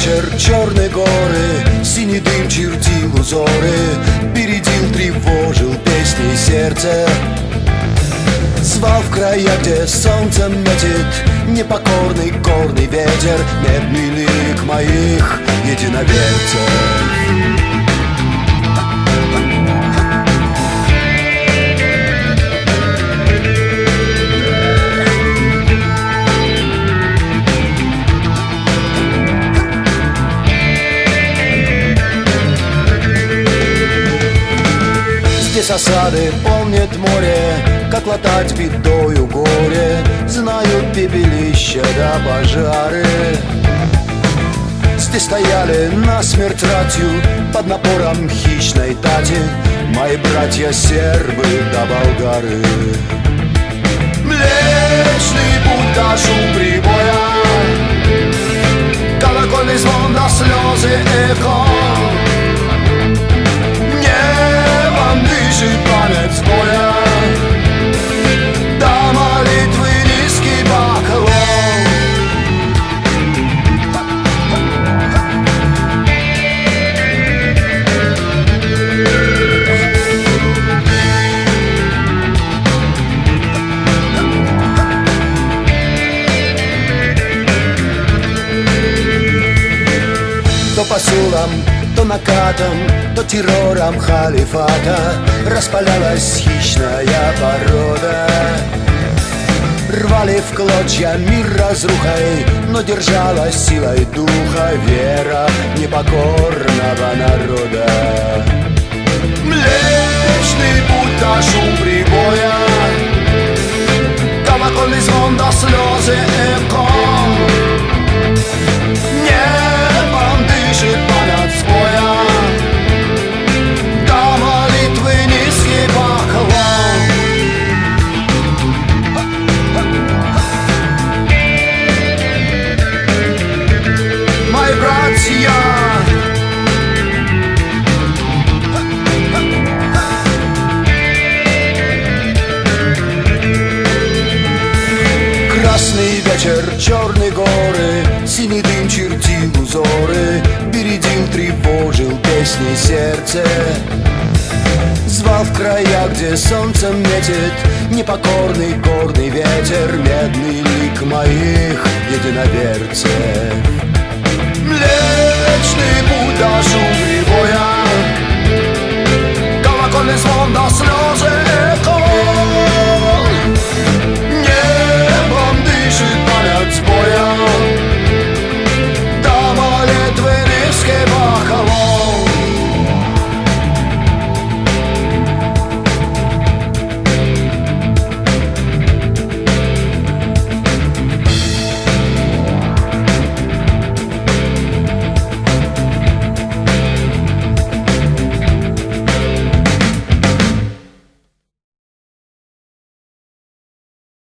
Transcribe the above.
вечер, черные горы, синий дым чертил узоры, бередил, тревожил песни сердце. Звал в края, где солнце метит непокорный горный ветер, медный лик моих единоверцев. Здесь осады помнят море, как латать бедою горе, знают пепелища да пожары. Здесь стояли насмерть ратью под напором хищной тати мои братья сербы да болгары. Млечный путь до шум прибоя, колокольный звон до слезы эхо. Дышит память боя, до молитвы низкий поклон. То посулам, то накатом, то террором халифата распалялась хищная порода. Рвали в клочья мир разрухой, но держалась силой духа вера непокорного народа. Млечный путь до шум прибоя, колокольный звон до слезы эхо. Небом дышит память своя, до молитвы низкий поклон. Мои братья, красный вечер, черные горы, синий дым чертил узоры, бередил, тревожил песни сердце. Звал в края, где солнце метит непокорный горный ветер, медный лик моих единоверцев. Млечный путь до шум прибоя, колокольный звон до слез.